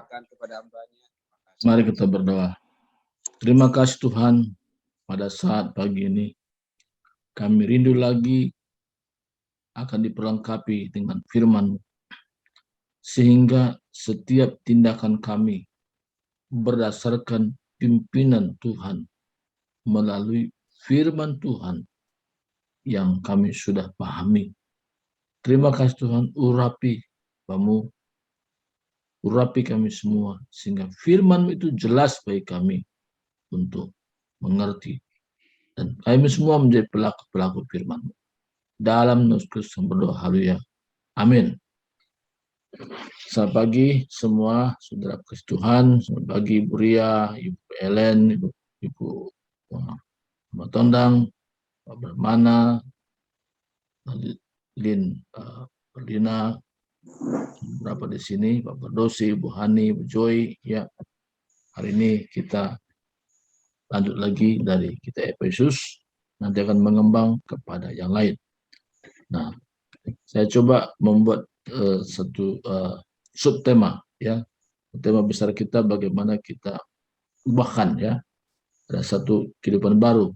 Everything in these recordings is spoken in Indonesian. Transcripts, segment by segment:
limpahkan kepada hamba-Nya. Mari kita berdoa. Terima kasih Tuhan, pada saat pagi ini kami rindu lagi akan diperlengkapi dengan firman-Mu, sehingga setiap tindakan kami berdasarkan pimpinan Tuhan melalui firman Tuhan yang kami sudah pahami. Terima kasih Tuhan, urapi kami semua, sehingga firman-Mu itu jelas bagi kami untuk mengerti. Dan kami semua menjadi pelaku-pelaku firman-Mu. Dalam nama Yesus berdoa, haleluya. Amin. Selamat pagi semua saudara kasih Tuhan. Selamat pagi Ibu Ria, Ibu Ellen, Ibu Matondang, Pak Bermana, Lin Lina, berapa di sini, Pak Berdosi, Bu Hani, Bu Joy. Ya, hari ini kita lanjut lagi dari kita Efesus, nanti akan mengembang kepada yang lain. Nah, saya coba membuat satu subtema, ya, tema besar kita bagaimana kita ubahkan, ya, ada satu kehidupan baru,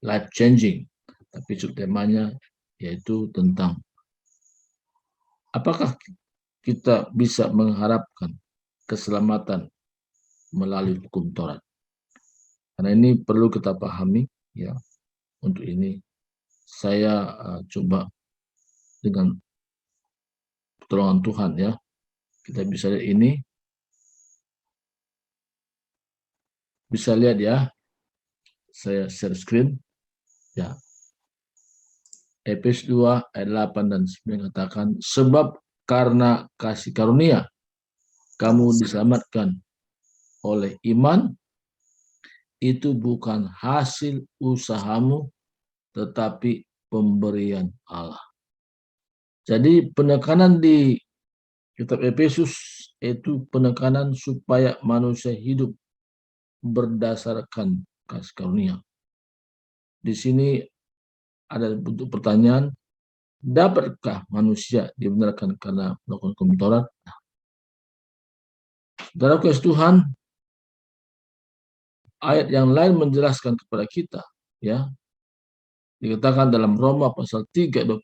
life changing. Tapi subtemanya yaitu tentang apakah kita bisa mengharapkan keselamatan melalui hukum Taurat. Karena ini perlu kita pahami, ya. Untuk ini saya coba dengan pertolongan Tuhan, ya, kita bisa lihat ini, bisa lihat, ya, saya share screen, ya. Efesus 2 ayat 8 dan 9 katakan, sebab karena kasih karunia kamu diselamatkan oleh iman, itu bukan hasil usahamu tetapi pemberian Allah. Jadi penekanan di kitab Efesus itu penekanan supaya manusia hidup berdasarkan kasih karunia. Di sini ada bentuk pertanyaan, dapatkah manusia dibenarkan karena melakukan hukum Taurat? Saudara kasih Tuhan, ayat yang lain menjelaskan kepada kita, ya, dikatakan dalam Roma pasal 3:20,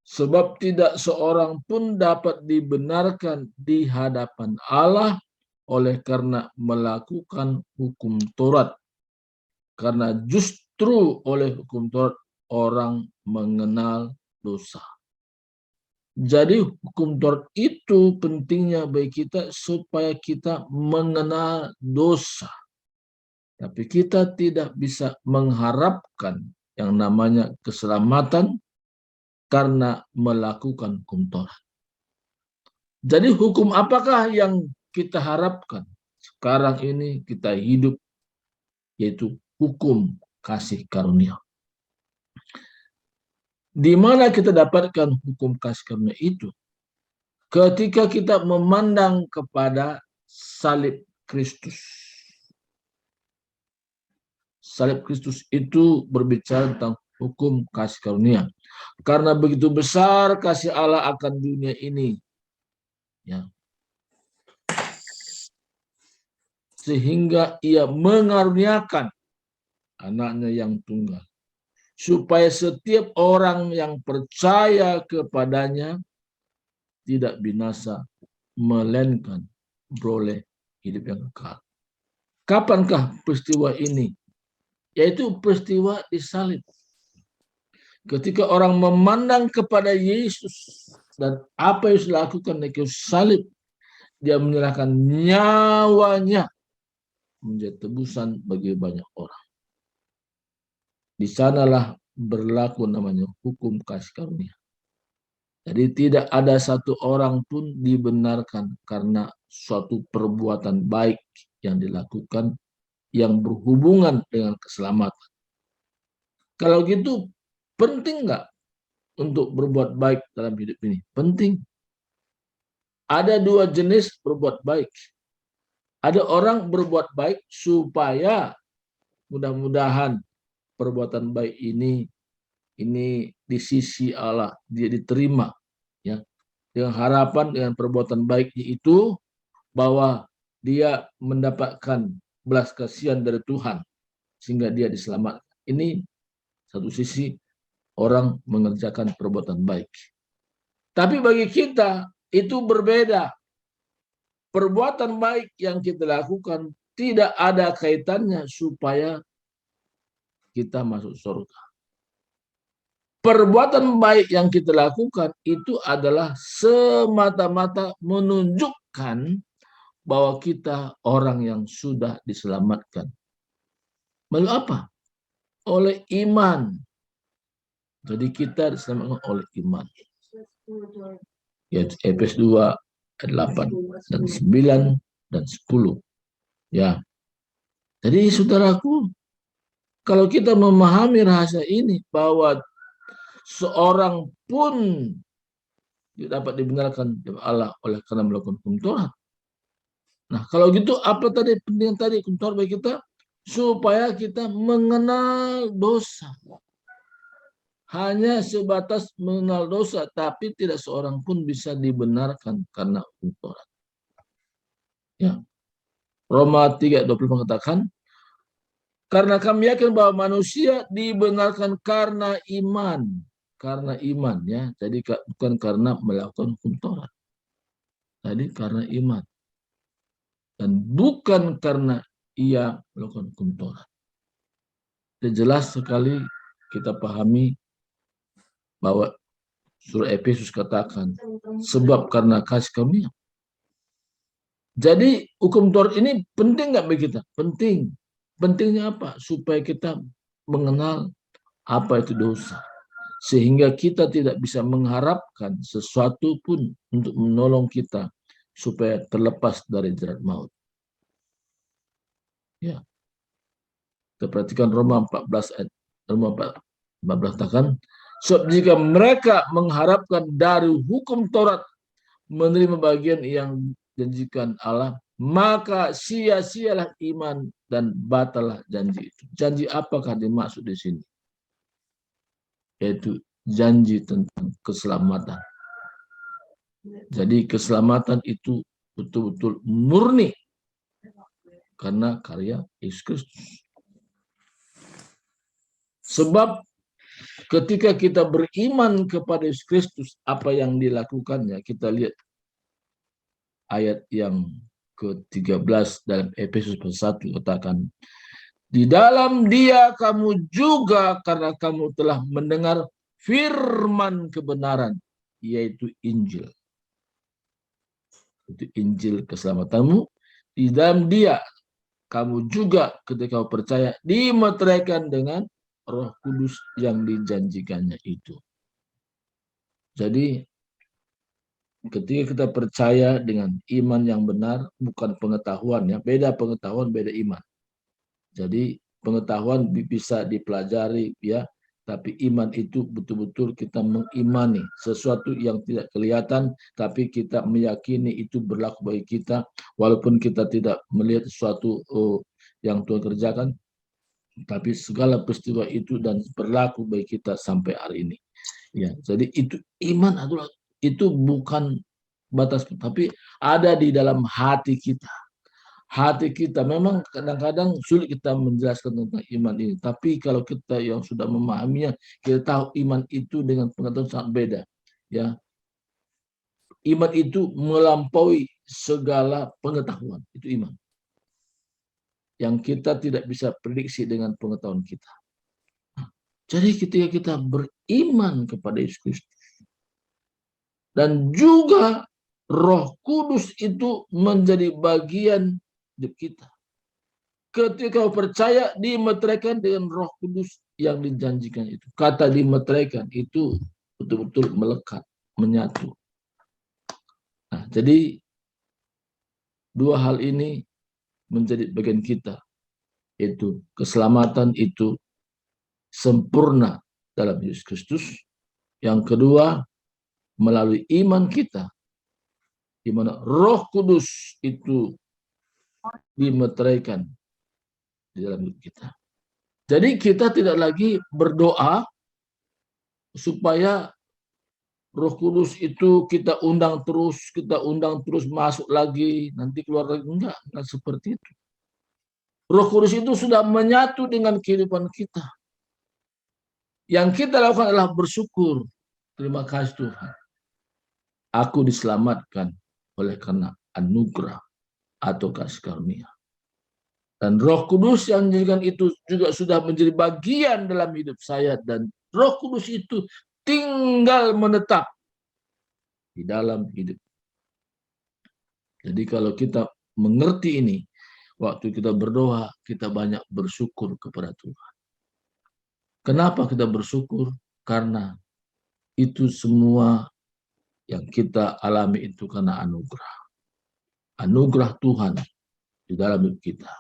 sebab tidak seorang pun dapat dibenarkan di hadapan Allah oleh karena melakukan hukum Taurat, karena justru oleh hukum Taurat orang mengenal dosa. Jadi hukum Taurat itu pentingnya bagi kita supaya kita mengenal dosa. Tapi kita tidak bisa mengharapkan yang namanya keselamatan karena melakukan hukum Taurat. Jadi hukum apakah yang kita harapkan sekarang ini kita hidup, yaitu hukum kasih karunia. Di mana kita dapatkan hukum kasih karunia itu? Ketika kita memandang kepada salib Kristus. Salib Kristus itu berbicara tentang hukum kasih karunia. Karena begitu besar kasih Allah akan dunia ini, ya, sehingga ia mengaruniakan anaknya yang tunggal, supaya setiap orang yang percaya kepadanya tidak binasa, melainkan beroleh hidup yang kekal. Kapankah peristiwa ini? Yaitu peristiwa di salib. Ketika orang memandang kepada Yesus dan apa yang dilakukan di salib, dia menyerahkan nyawanya menjadi tebusan bagi banyak orang. Di sanalah berlaku namanya hukum kasih karunia. Jadi tidak ada satu orang pun dibenarkan karena suatu perbuatan baik yang dilakukan yang berhubungan dengan keselamatan. Kalau gitu, penting nggak untuk berbuat baik dalam hidup ini? Penting. Ada dua jenis berbuat baik. Ada orang berbuat baik supaya mudah-mudahan perbuatan baik ini di sisi Allah dia diterima, ya, dengan harapan dengan perbuatan baiknya itu bahwa dia mendapatkan belas kasihan dari Tuhan sehingga dia diselamatkan. Ini satu sisi orang mengerjakan perbuatan baik. Tapi bagi kita itu berbeda. Perbuatan baik yang kita lakukan tidak ada kaitannya supaya kita masuk surga. Perbuatan baik yang kita lakukan itu adalah semata-mata menunjukkan bahwa kita orang yang sudah diselamatkan. Melalui apa? Oleh iman. Jadi kita diselamatkan oleh iman. Yaitu Efesus 2 ayat 8 dan 9 dan 10. Ya. Jadi saudaraku, kalau kita memahami rahasia ini bahwa seorang pun dapat dibenarkan oleh Allah oleh karena melakukan hukum Taurat. Nah, kalau gitu apa tadi penting tadi hukum Taurat bagi kita? Supaya kita mengenal dosa. Hanya sebatas mengenal dosa, tapi tidak seorang pun bisa dibenarkan karena hukum Taurat. Ya. Roma 3:20 mengatakan, karena kami yakin bahwa manusia dibenarkan karena iman. Karena iman, ya. Jadi bukan karena melakukan hukum Taurat. Jadi karena iman. Dan bukan karena ia melakukan hukum Taurat. Jelas sekali kita pahami bahwa surah Efesus katakan, sebab karena kasih karunia. Jadi hukum Taurat ini penting nggak bagi kita? Penting. Pentingnya apa? Supaya kita mengenal apa itu dosa. Sehingga kita tidak bisa mengharapkan sesuatu pun untuk menolong kita supaya terlepas dari jerat maut. Ya. Kita perhatikan Roma 14 ayat Roma 14 katakan, sebab jika mereka mengharapkan dari hukum Taurat menerima bagian yang janjikan Allah, maka sia-sialah iman dan batalah janji itu. Janji apakah dimaksud di sini? Yaitu janji tentang keselamatan. Jadi keselamatan itu betul-betul murni karena karya Yesus Kristus. Sebab ketika kita beriman kepada Yesus Kristus, apa yang dilakukannya, kita lihat ayat yang ke-13 dalam Efesus 1 katakan, di dalam Dia kamu juga karena kamu telah mendengar firman kebenaran, yaitu Injil. Itu Injil keselamatanmu. Di dalam Dia kamu juga ketika percaya dimeteraikan dengan Roh Kudus yang dijanjikannya itu. Jadi ketika kita percaya dengan iman yang benar, bukan pengetahuan ya, beda pengetahuan, beda iman. Jadi pengetahuan bisa dipelajari ya, tapi iman itu betul-betul kita mengimani sesuatu yang tidak kelihatan, tapi kita meyakini itu berlaku bagi kita, walaupun kita tidak melihat sesuatu yang Tuhan kerjakan, tapi segala peristiwa itu dan berlaku bagi kita sampai hari ini. Ya, jadi itu iman adalah itu bukan batas, tapi ada di dalam hati kita. Hati kita memang kadang-kadang sulit kita menjelaskan tentang iman ini, tapi kalau kita yang sudah memahaminya, kita tahu iman itu dengan pengetahuan sangat beda. Ya, iman itu melampaui segala pengetahuan, itu iman. Yang kita tidak bisa prediksi dengan pengetahuan kita. Jadi ketika kita beriman kepada Yesus Kristus dan juga Roh Kudus itu menjadi bagian hidup kita. Ketika percaya dimeteraikan dengan Roh Kudus yang dijanjikan itu. Kata dimeteraikan itu betul-betul melekat, menyatu. Nah, jadi dua hal ini menjadi bagian kita. Itu keselamatan itu sempurna dalam Yesus Kristus. Yang kedua, melalui iman kita, di mana Roh Kudus itu dimeteraikan di dalam hidup kita. Jadi kita tidak lagi berdoa supaya Roh Kudus itu kita undang terus masuk lagi, nanti keluar lagi. Enggak seperti itu. Roh Kudus itu sudah menyatu dengan kehidupan kita. Yang kita lakukan adalah bersyukur. Terima kasih Tuhan. Aku diselamatkan oleh karena anugerah atau kasih karunia. Dan Roh Kudus yang menjadikan itu juga sudah menjadi bagian dalam hidup saya. Dan Roh Kudus itu tinggal menetap di dalam hidup. Jadi kalau kita mengerti ini, waktu kita berdoa, kita banyak bersyukur kepada Tuhan. Kenapa kita bersyukur? Karena itu semua yang kita alami itu karena anugerah. Anugerah Tuhan di dalam hidup kita.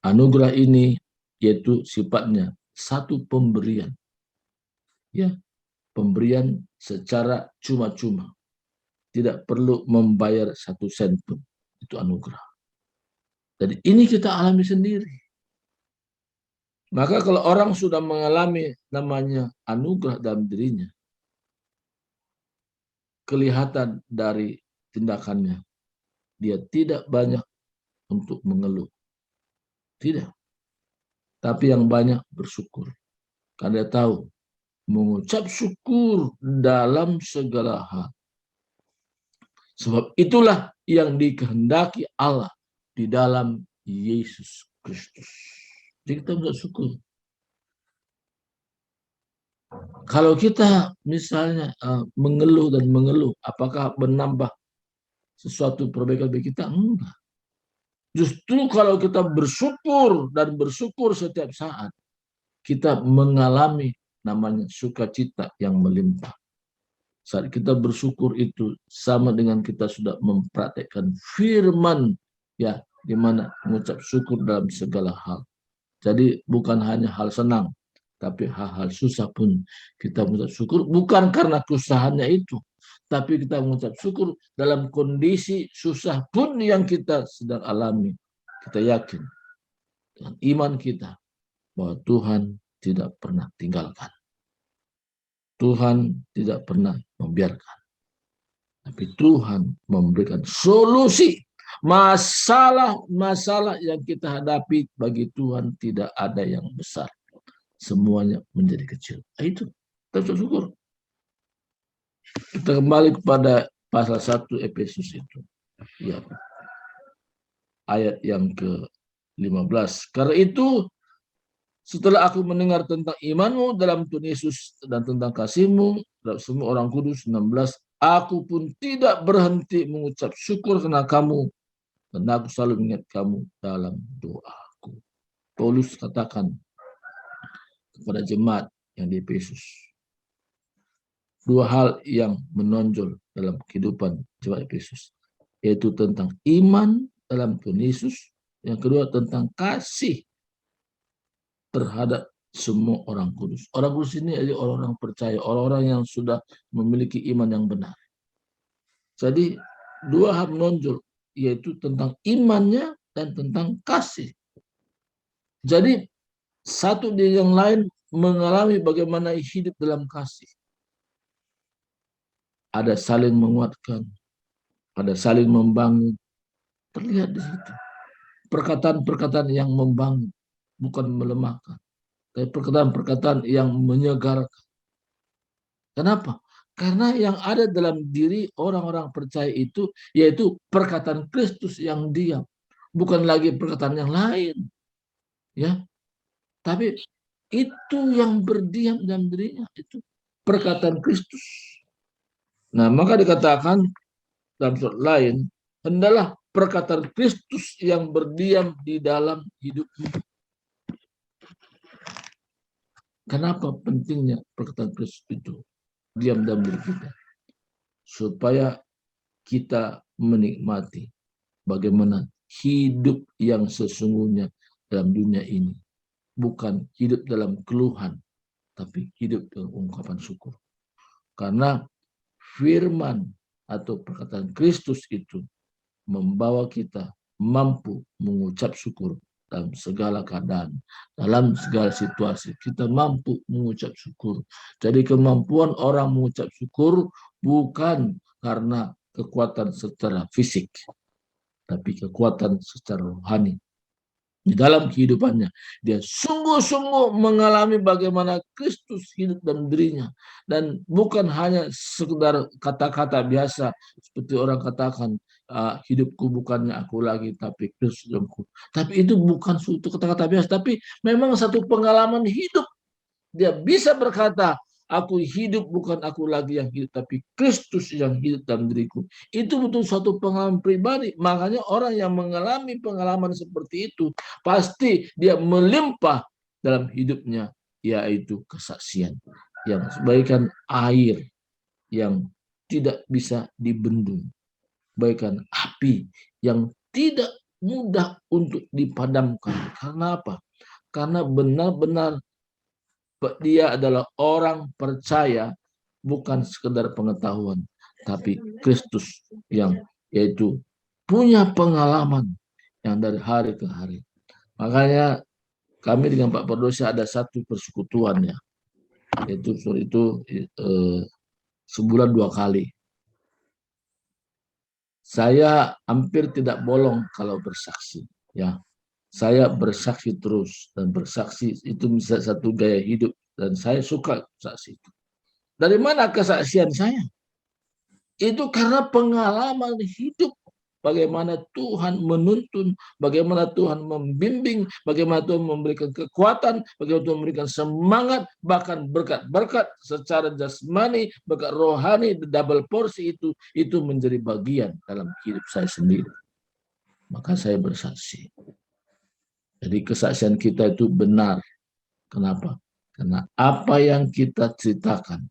Anugerah ini yaitu sifatnya satu pemberian. Ya, pemberian secara cuma-cuma. Tidak perlu membayar 1 sen pun. Itu anugerah. Jadi ini kita alami sendiri. Maka kalau orang sudah mengalami namanya anugerah dalam dirinya, kelihatan dari tindakannya, dia tidak banyak untuk mengeluh. Tidak. Tapi yang banyak bersyukur. Karena dia tahu mengucap syukur dalam segala hal. Sebab itulah yang dikehendaki Allah di dalam Yesus Kristus. Jadi kita mengucap syukur. Kalau kita misalnya mengeluh, apakah menambah sesuatu perbaikan bagi kita? Enggak. Justru kalau kita bersyukur dan bersyukur setiap saat, kita mengalami namanya sukacita yang melimpah. Saat kita bersyukur itu sama dengan kita sudah mempraktekkan firman, ya, di mana mengucap syukur dalam segala hal. Jadi bukan hanya hal senang, tapi hal-hal susah pun kita mengucap syukur, bukan karena kesusahannya itu, tapi kita mengucap syukur dalam kondisi susah pun yang kita sedang alami. Kita yakin dengan iman kita bahwa Tuhan tidak pernah tinggalkan. Tuhan tidak pernah membiarkan. Tapi Tuhan memberikan solusi. Masalah-masalah yang kita hadapi bagi Tuhan tidak ada yang besar. Semuanya menjadi kecil. Itu kita bersyukur. Kita kembali kepada pasal 1 Efesus itu. Ya. Ayat yang ke-15. Karena itu setelah aku mendengar tentang imanmu dalam Tuhan Yesus dan tentang kasihmu terhadap semua orang kudus, 16, aku pun tidak berhenti mengucap syukur karena kamu, dan aku selalu mengingat kamu dalam doaku. Paulus katakan kepada jemaat yang di Efesus. Dua hal yang menonjol dalam kehidupan jemaat Efesus, yaitu tentang iman dalam Tuhan Yesus, yang kedua tentang kasih terhadap semua orang kudus. Orang kudus ini adalah orang-orang percaya, orang-orang yang sudah memiliki iman yang benar. Jadi dua hal menonjol, yaitu tentang imannya dan tentang kasih. Jadi satu di yang lain mengalami bagaimana hidup dalam kasih. Ada saling menguatkan, ada saling membangun. Terlihat di situ. Perkataan-perkataan yang membangun, bukan melemahkan. Tapi perkataan-perkataan yang menyegarkan. Kenapa? Karena yang ada dalam diri orang-orang percaya itu, yaitu perkataan Kristus yang diam. Bukan lagi perkataan yang lain. Ya, tapi itu yang berdiam dalam dirinya, itu perkataan Kristus. Nah, maka dikatakan dalam surat lain, hendaklah perkataan Kristus yang berdiam di dalam hidupmu. Kenapa pentingnya perkataan Kristus itu diam dalam diri kita? Supaya kita menikmati bagaimana hidup yang sesungguhnya dalam dunia ini. Bukan hidup dalam keluhan, tapi hidup dalam ungkapan syukur. Karena firman atau perkataan Kristus itu membawa kita mampu mengucap syukur dalam segala keadaan, dalam segala situasi. Kita mampu mengucap syukur. Jadi kemampuan orang mengucap syukur bukan karena kekuatan secara fisik, tapi kekuatan secara rohani. Di dalam kehidupannya, dia sungguh-sungguh mengalami bagaimana Kristus hidup dalam dirinya. Dan bukan hanya sekedar kata-kata biasa, seperti orang katakan, hidupku bukannya aku lagi, tapi Kristus dalamku. Tapi itu bukan suatu kata-kata biasa, tapi memang satu pengalaman hidup. Dia bisa berkata, aku hidup bukan aku lagi yang hidup, tapi Kristus yang hidup dalam diriku. Itu betul suatu pengalaman pribadi. Makanya orang yang mengalami pengalaman seperti itu, pasti dia melimpah dalam hidupnya, yaitu kesaksian. Yang sebaikan air yang tidak bisa dibendung. Bagaikan api yang tidak mudah untuk dipadamkan. Karena apa? Karena benar-benar dia adalah orang percaya, bukan sekedar pengetahuan, tapi Kristus yang yaitu punya pengalaman yang dari hari ke hari. Makanya kami dengan Pak Perdosi ada satu persekutuan ya, yaitu sebulan 2 kali. Saya hampir tidak bolong kalau bersaksi, ya. Saya bersaksi terus, dan bersaksi itu bisa satu gaya hidup, dan saya suka saksi itu. Dari mana kesaksian saya? Itu karena pengalaman hidup. Bagaimana Tuhan menuntun, bagaimana Tuhan membimbing, bagaimana Tuhan memberikan kekuatan, bagaimana Tuhan memberikan semangat, bahkan berkat-berkat secara jasmani, berkat rohani, double porsi itu menjadi bagian dalam hidup saya sendiri. Maka saya bersaksi. Jadi kesaksian kita itu benar. Kenapa? Karena apa yang kita ceritakan,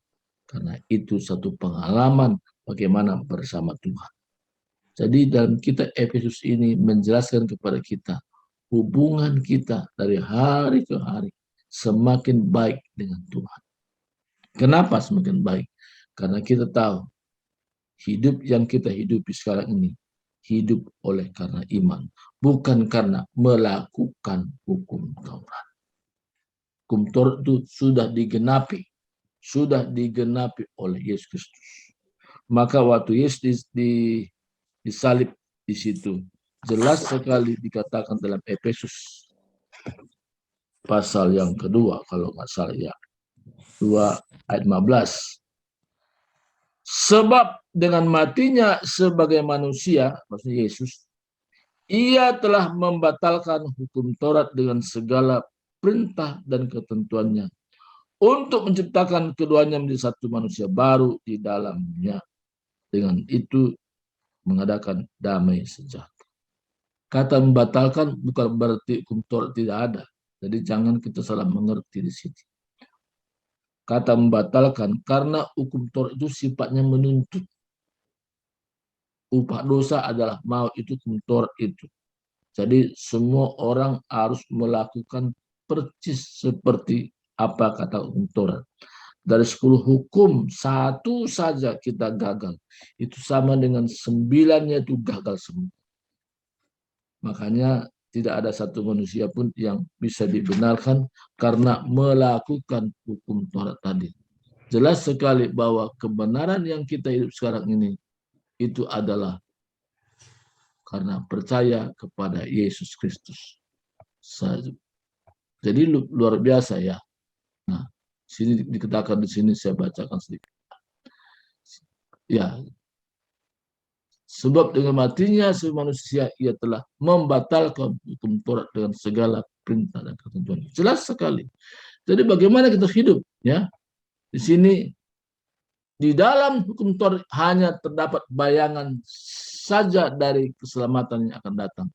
karena itu satu pengalaman bagaimana bersama Tuhan. Jadi dalam kitab Efesus ini menjelaskan kepada kita hubungan kita dari hari ke hari semakin baik dengan Tuhan. Kenapa semakin baik? Karena kita tahu hidup yang kita hidupi sekarang ini hidup oleh karena iman, bukan karena melakukan hukum Taurat. Hukum Taurat itu sudah digenapi oleh Yesus Kristus. Maka waktu Yesus disalib di situ, jelas sekali dikatakan dalam Efesus pasal yang kedua, kalau nggak salah ya, 2 ayat 15. Sebab dengan matinya sebagai manusia, maksudnya Yesus, ia telah membatalkan hukum Taurat dengan segala perintah dan ketentuannya, untuk menciptakan keduanya menjadi satu manusia baru di dalamnya. Dengan itu mengadakan damai sejahtera. Kata membatalkan bukan berarti hukum Taurat tidak ada. Jadi jangan kita salah mengerti di sini. Kata membatalkan karena hukum Taurat itu sifatnya menuntut. Upah dosa adalah maut, itu hukum Taurat itu. Jadi semua orang harus melakukan persis seperti apa kata hukum Taurat. Dari 10 hukum, 1 saja kita gagal. Itu sama dengan 9-nya itu gagal semua. Makanya tidak ada satu manusia pun yang bisa dibenarkan karena melakukan hukum Taurat tadi. Jelas sekali bahwa kebenaran yang kita hidup sekarang ini itu adalah karena percaya kepada Yesus Kristus. Jadi luar biasa ya. Nah, sini dikatakan di sini saya bacakan sedikit. Ya, sebab dengan matinya sebagai manusia ia telah membatalkan hukum Taurat dengan segala perintah dan ketentuan. Jelas sekali. Jadi bagaimana kita hidup? Ya, di sini di dalam hukum Taurat hanya terdapat bayangan saja dari keselamatan yang akan datang,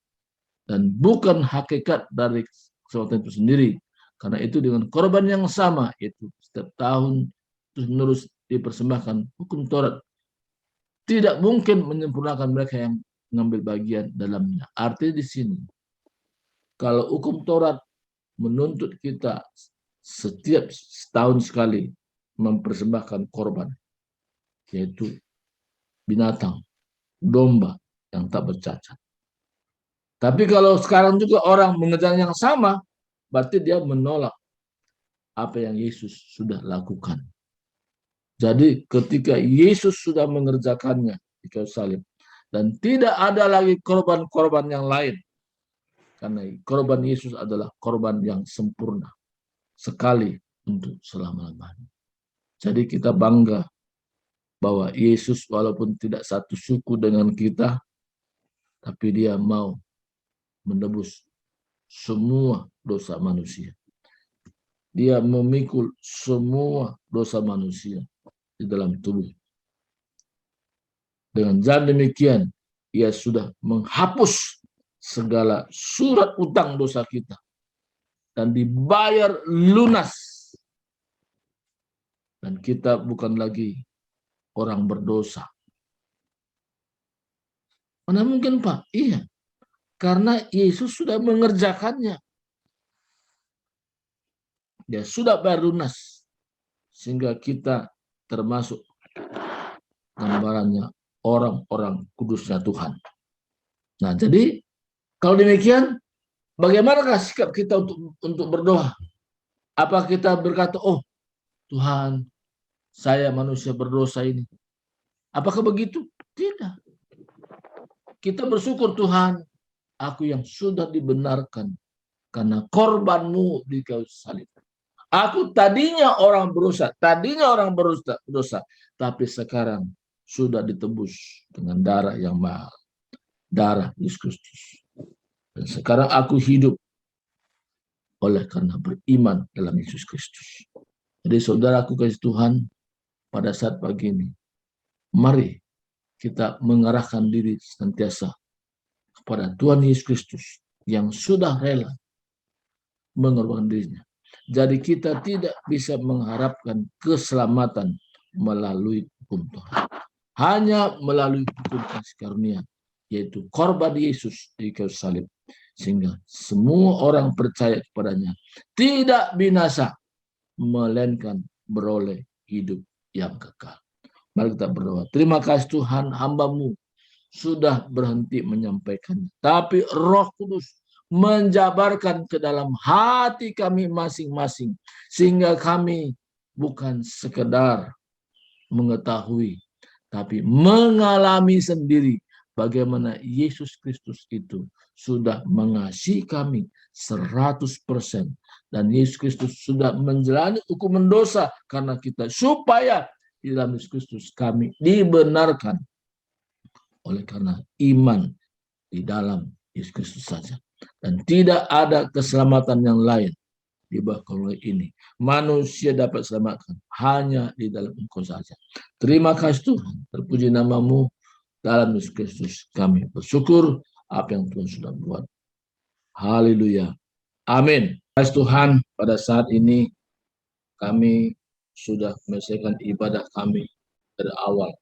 dan bukan hakikat dari keselamatan itu sendiri. Karena itu dengan korban yang sama, itu setiap tahun terus menerus dipersembahkan, hukum Taurat tidak mungkin menyempurnakan mereka yang mengambil bagian dalamnya. Artinya di sini, kalau hukum Taurat menuntut kita setiap setahun sekali mempersembahkan korban, yaitu binatang, domba yang tak bercacat. Tapi kalau sekarang juga orang mengerjakan yang sama, berarti dia menolak apa yang Yesus sudah lakukan. Jadi ketika Yesus sudah mengerjakannya di kayu salib, dan tidak ada lagi korban-korban yang lain, karena korban Yesus adalah korban yang sempurna sekali untuk selama-lamanya. Jadi kita bangga bahwa Yesus walaupun tidak satu suku dengan kita, tapi dia mau menebus semua dosa manusia. Dia memikul semua dosa manusia di dalam tubuh. Dengan jalan demikian, ia sudah menghapus segala surat utang dosa kita dan dibayar lunas. Dan kita bukan lagi orang berdosa. Mana mungkin, Pak? Iya, karena Yesus sudah mengerjakannya. Dia sudah bayar lunas, sehingga kita termasuk gambarannya orang-orang kudusnya Tuhan. Nah, jadi kalau demikian, bagaimanakah sikap kita untuk berdoa? Apa kita berkata, oh Tuhan, saya manusia berdosa ini. Apakah begitu? Tidak. Kita bersyukur, Tuhan, aku yang sudah dibenarkan karena korbanmu di kayu salib. Aku tadinya orang berdosa, tapi sekarang sudah ditebus dengan darah yang mahal, darah Yesus Kristus. Dan sekarang aku hidup oleh karena beriman dalam Yesus Kristus. Jadi saudaraku kasih Tuhan, pada saat pagi ini, mari kita mengarahkan diri senantiasa kepada Tuhan Yesus Kristus yang sudah rela mengorbankan dirinya. Jadi kita tidak bisa mengharapkan keselamatan melalui hukum Taurat. Hanya melalui hukum kasih karunia, yaitu korban Yesus di kayu salib. Sehingga semua orang percaya kepadanya tidak binasa, melainkan beroleh hidup yang kekal. Mari kita berdoa. Terima kasih Tuhan, hamba-Mu sudah berhenti menyampaikan, tapi Roh Kudus menjabarkan ke dalam hati kami masing-masing, sehingga kami bukan sekedar mengetahui, tapi mengalami sendiri bagaimana Yesus Kristus itu sudah mengasihi kami 100%, dan Yesus Kristus sudah menjalani hukuman dosa karena kita, supaya di dalam Yesus Kristus kami dibenarkan oleh karena iman di dalam Yesus Kristus saja. Dan tidak ada keselamatan yang lain di bawah karunia ini. Manusia dapat selamatkan hanya di dalam Engkau saja. Terima kasih Tuhan, terpuji nama-Mu dalam Yesus Kristus. Kami bersyukur apa yang Tuhan sudah buat. Haleluya. Amin. Kasih Tuhan, pada saat ini kami sudah menyelesaikan ibadah kami dari awal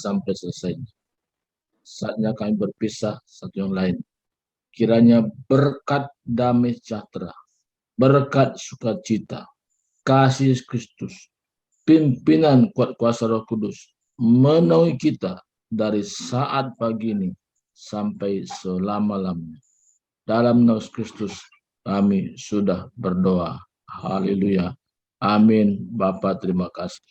sampai selesai. Saatnya kami berpisah satu yang lain. Kiranya berkat damai sejahtera, berkat sukacita, kasih Kristus, pimpinan kuat kuasa Roh Kudus menaungi kita dari saat pagi ini sampai selama-lamanya. Dalam nama Kristus kami sudah berdoa. Haleluya. Amin. Bapa, terima kasih.